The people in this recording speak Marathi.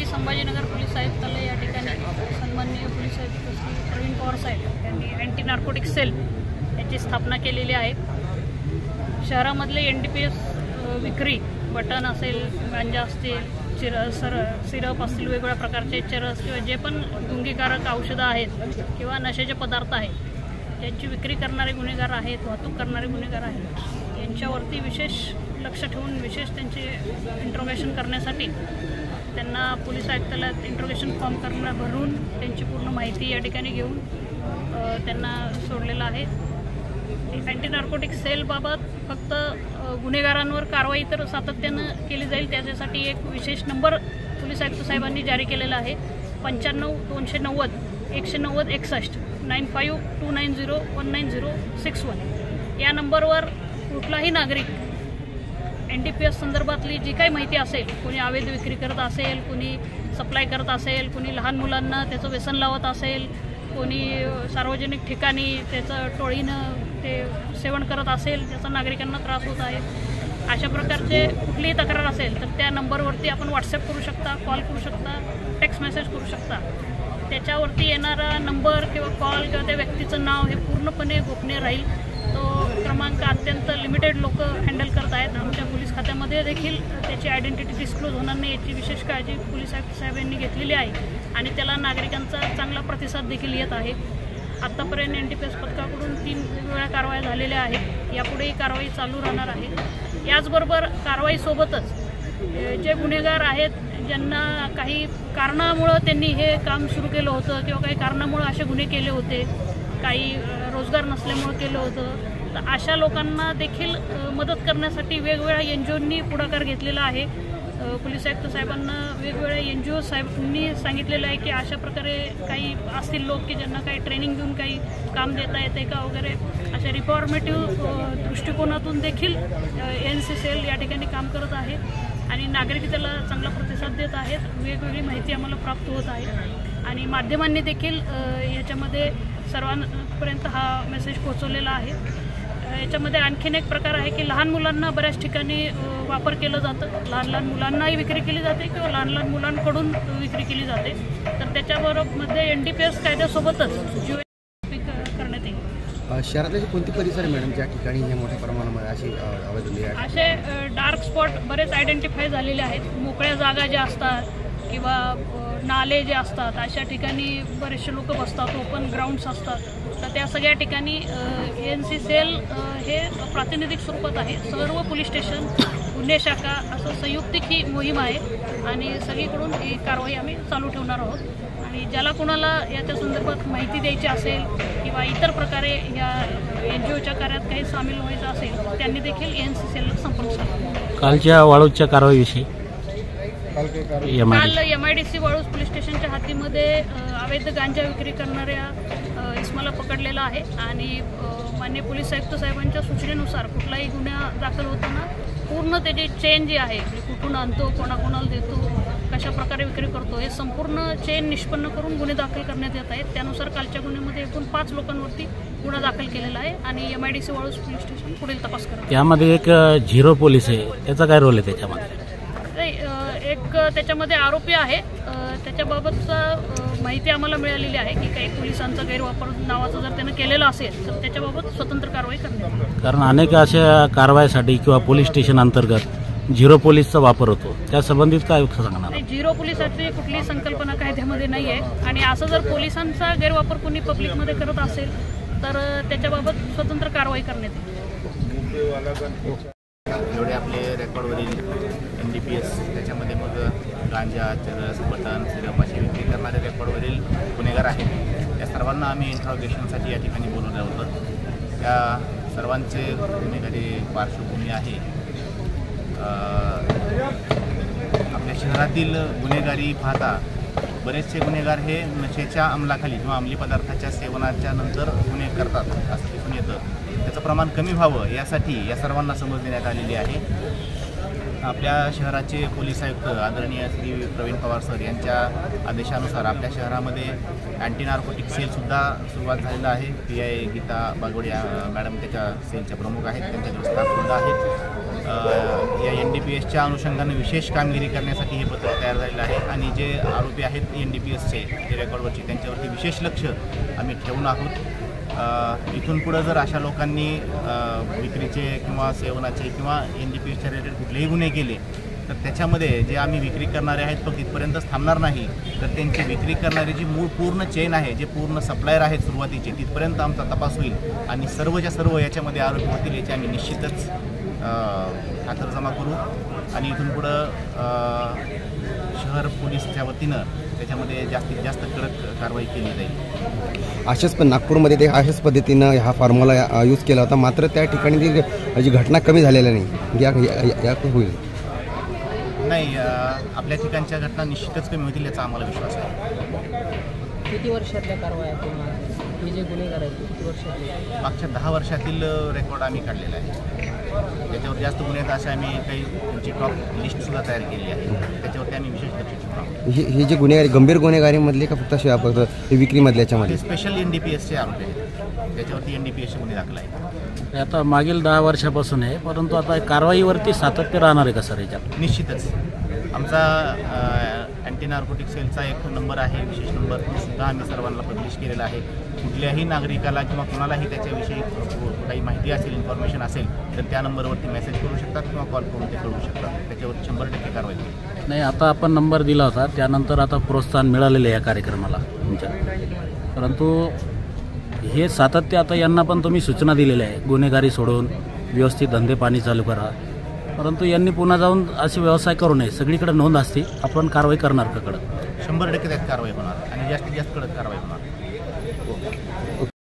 संभाजीनगर पोलीस आयुक्तालय या ठिकाणी सन्माननीय पोलीस आयुक्त श्री प्रवीण पवार साहेब यांनी अँटी नार्कोटिक सेल याची स्थापना केलेली आहे। शहरामधले NDPS विक्री बटन असेल, गांजा असतील, सिरप असतील, वेगवेगळ्या प्रकारचे चरस किंवा जे पण गुंगीकारक औषधं आहेत किंवा नशेचे पदार्थ आहेत यांची विक्री करणारे गुन्हेगार आहेत, वाहतूक करणारे गुन्हेगार आहेत, यांच्यावरती विशेष लक्ष ठेवून विशेष त्यांचे इंट्रोगेशन करण्यासाठी त्यांना पोलीस आयुक्तालयात इंट्रोगेशन फॉर्म भरून त्यांची पूर्ण माहिती या ठिकाणी घेऊन त्यांना सोडलेलं आहे। अँटी नार्कोटिक सेलबाबत फक्त गुन्हेगारांवर कारवाई तर सातत्यानं केली जाईल, त्याच्यासाठी एक विशेष नंबर पोलीस आयुक्त साहेबांनी जारी केलेला आहे 95 290 190 61 95 290 19061 या नंबरवर कुठलाही नागरिक NDPS संदर्भातली जी काही माहिती असेल, कोणी अवैध विक्री करत असेल, कोणी सप्लाय करत असेल, कोणी लहान मुलांना त्याचं व्यसन लावत असेल, कोणी सार्वजनिक ठिकाणी त्याचं टोळीनं ते सेवन करत असेल, त्याचा नागरिकांना त्रास होत आहे, अशा प्रकारचे कुठलीही तक्रार असेल तर त्या नंबरवरती आपण व्हॉट्सअप करू शकता, कॉल करू शकता, टेक्स्ट मेसेज करू शकता। त्याच्यावरती येणारा नंबर किंवा कॉल किंवा त्या व्यक्तीचं नाव हे पूर्णपणे गोपनीय राहील। तो क्रमांक अत्यंत लिमिटेड लोक हँडल करत आहेत। आमच्या पोलीस खात्यामध्ये देखील त्याची आयडेंटिटी डिस्क्लोज होणार नाही याची विशेष काळजी पोलीस आयुक्त साहेब यांनी घेतलेली आहे आणि त्याला नागरिकांचा चांगला प्रतिसाद देखील येत आहे। आत्तापर्यंत NDPS पथकाकडून 3 वेगवेगळ्या कारवाया झालेल्या आहेत, यापुढेही कारवाई चालू राहणार आहे। याचबरोबर कारवाईसोबतच जे गुन्हेगार आहेत ज्यांना काही कारणामुळं त्यांनी हे काम सुरू केलं होतं किंवा काही कारणामुळं असे गुन्हे केले होते, काही रोजगार नसल्यामुळे केलं होतं, तर अशा लोकांना देखील मदत करण्यासाठी वेगवेगळ्या NGOंनी पुढाकार घेतलेला आहे। पोलीस आयुक्त साहेबांना वेगवेगळ्या NGO साहेबांनी सांगितलेलं आहे की अशा प्रकारे काही असतील लोक की ज्यांना काही ट्रेनिंग देऊन काही काम देता येते का वगैरे, अशा रिफॉर्मेटिव्ह दृष्टिकोनातून देखील NC सेल या ठिकाणी काम करत आहे आणि नागरिक त्याला चांगला प्रतिसाद देत आहेत। वेगवेगळी माहिती आम्हाला प्राप्त होत आहे आणि माध्यमांनी देखील याच्यामध्ये सर्वांपर्यंत हा मेसेज पोहोचवलेला आहे। याच्यामध्ये आणखीन एक प्रकार आहे की लहान मुलांना बऱ्याच ठिकाणी वापर केलं जातं, लहान मुलांनाही विक्री केली जाते किंवा लहान मुलांकडून विक्री केली जाते, तर त्याच्याबरोबर NDPS कायद्यासोबतच करण्यात येईल। शहरातले कोणते परिसर मॅडम ज्या ठिकाणी हे मोठ्या प्रमाणामध्ये असे डार्क स्पॉट बरेच आयडेंटिफाय झालेले आहेत। मोकळ्या जागा ज्या असतात किंवा नाले जे असतात अशा ठिकाणी बरेचसे लोक बसतात, ओपन ग्राउंड्स असतात, तर त्या सगळ्या ठिकाणी NC सेल हे प्रातिनिधिक स्वरूपात आहे। सर्व पोलीस स्टेशन, गुन्हे शाखा असं संयुक्तिक ही मोहीम आहे आणि सगळीकडून ही कारवाई आम्ही चालू ठेवणार आहोत आणि ज्याला कोणाला याच्या संदर्भात माहिती द्यायची असेल किंवा इतर प्रकारे या NGOच्या कार्यात काही सामील व्हायचं असेल त्यांनी देखील NC सेलला संपर्क साधा। कालच्या वाळूच्या कारवाईविषयी काल MIDC वाळूज पोलीस स्टेशनच्या हद्दीमध्ये अवैध गांजा विक्री करणाऱ्या इसमाला पकडलेला आहे आणि माननीय पोलीस आयुक्त साहेबांच्या सूचनेनुसार कुठलाही गुन्हा दाखल होताना पूर्ण त्याची चेन जी आहे, कुठून आणतो, कोणाकोणाला देतो, कशा प्रकारे विक्री करतो, हे संपूर्ण चेन निष्पन्न करून गुन्हे दाखल करण्यात येत आहेत। त्यानुसार कालच्या गुन्ह्यामध्ये एकूण 5 लोकांवरती गुन्हा दाखल केलेला आहे आणि MIDC वाळूज पोलीस स्टेशन पुढील तपास करत आहे। यामध्ये एक झिरो पोलीस आहे, त्याचा काय रोल आहे त्याच्यामध्ये? एक त्याच्यामध्ये आरोपी आहे, त्याच्याबाबतचा माहिती आम्हाला मिळालेली आहे की काही पोलिसांचा गैरवापर नावाचा जर त्यानं केलेला असेल तर त्याच्याबाबत स्वतंत्र कारवाई करण्यात येईल। कारण अनेक अशा कारवाईसाठी किंवा पोलीस स्टेशन अंतर्गत झिरो पोलीसचा वापर होतो, त्या संबंधित काय सांगणार? झिरो पोलिसाची कुठलीही संकल्पना कायद्यामध्ये नाही आहे आणि असं जर पोलिसांचा गैरवापर कोणी पब्लिकमध्ये करत असेल तर त्याच्याबाबत स्वतंत्र कारवाई करण्यात येईल। जेवढे आपले रेकॉर्डवरील NDPS त्याच्यामध्ये मग गांजा, चरस, बटन, सिरप असे विक्री करणारे रेकॉर्डवरील गुन्हेगार आहेत, त्या सर्वांना आम्ही इंट्रॉगेशनसाठी या ठिकाणी बोलवलं होतं। त्या सर्वांचे गुन्हेगारी पार्श्वभूमी आहे। आपल्या शहरातील गुन्हेगारी पाहता बरेचसे गुन्हेगार हे नशेच्या अंमलाखाली किंवा अंमली पदार्थाच्या सेवनाच्या नंतर गुन्हे करतात असं दिसून येतं। त्याचं प्रमाण कमी व्हावं यासाठी या सर्वांना समज देण्यात आलेली आहे। आपल्या शहराचे पोलीस आयुक्त आदरणीय श्री प्रवीण पवार सर यांच्या आदेशानुसार आपल्या शहरामध्ये अँटी नार्कोटिक सेलसुद्धा सुरुवात झालेला आहे। PI गीता बागोडे मॅडम त्याच्या सेलच्या प्रमुख आहेत, त्यांच्याकडे स्टाफसुद्धा आहेत। या NDPSच्या अनुषंगाने विशेष कामगिरी करण्यासाठी हे पत्रक तयार झालेलं आहे आणि जे आरोपी आहेत NDPSचे जे रेकॉर्डवरचे त्यांच्यावरती विशेष लक्ष आम्ही ठेवून आहोत. इथून पुढं जर अशा लोकांनी विक्रीचे किंवा सेवनाचे किंवा NDPSच्या रिलेटेड कुठलेही गुन्हे केले तर त्याच्यामध्ये जे आम्ही विक्री करणारे आहेत तो तिथपर्यंतच थांबणार नाही, तर त्यांची विक्री करणारी जी मूळ पूर्ण चेन आहे, जे पूर्ण सप्लायर आहेत सुरुवातीचे, तिथपर्यंत आमचा तपास होईल आणि सर्वच्या सर्व याच्यामध्ये आरोपी होतील याची आम्ही निश्चितच खातरजमा करू आणि इथून पुढं शहर पोलीसच्या वतीनं त्याच्यामध्ये जास्तीत जास्त कडक कारवाई केली जाईल. अशाच पण नागपूरमध्ये ते अशाच पद्धतीनं हा फॉर्म्युला यूज केला होता, मात्र त्या ठिकाणी जी घटना कमी झालेल्या नाही, या होईल नाही. आपल्या ठिकाणच्या घटना निश्चितच कमी होतील याचा आम्हाला विश्वास आहे. किती वर्षातल्या कारवाया हे जे गुन्हेगार आहेत किती वर्षातले? मागच्या 10 वर्षातील रेकॉर्ड आम्ही काढलेला आहे. त्याच्यावर जास्त गुन्हे असे आम्ही काही त्यांची टॉप लिस्टसुद्धा तयार केली आहे, त्याच्यावरती आम्ही विशेष लक्ष ठेवतो. हे जे गुन्हेगारी गंभीर गुन्हेगारीमधले का फक्त विक्रीमधल्या याच्यामध्ये स्पेशल NDPSचे आरोपी आहेत, त्याच्यावरती NDPSचे गुन्हे दाखल आहेत. आता मागील 10 वर्षापासून आहे, परंतु आता कारवाईवरती सातत्य राहणार आहे का सर याच्यात? निश्चितच आमचा अँटी नार्कोटिक सेलचा एक नंबर आहे, विशेष नंबर, तो सुद्धा आम्ही सर्वांना पब्लिश केलेला आहे. कुठल्याही नागरिकाला किंवा कोणालाही त्याच्याविषयी काही माहिती असेल, इन्फॉर्मेशन असेल तर त्या नंबरवरती मेसेज करू शकतात किंवा कॉल करून ते कळवू शकतात. त्याच्यावर 100% कारवाई केली. नाही, आता आपण नंबर दिला होता, त्यानंतर आता प्रोत्साहन मिळालेलं आहे या कार्यक्रमाला तुमच्या, परंतु हे सातत्य आता यांना पण तुम्ही सूचना दिलेल्या आहे, गुन्हेगारी सोडून व्यवस्थित धंदे पाणी चालू करा, परंतु यांनी पुन्हा जाऊन असे व्यवसाय करू नये. सगळीकडे नोंद असते, आपण कारवाई करणार का कडक? 100% त्यात कारवाई होणार आणि जास्तीत जास्त कडक कारवाई होणार.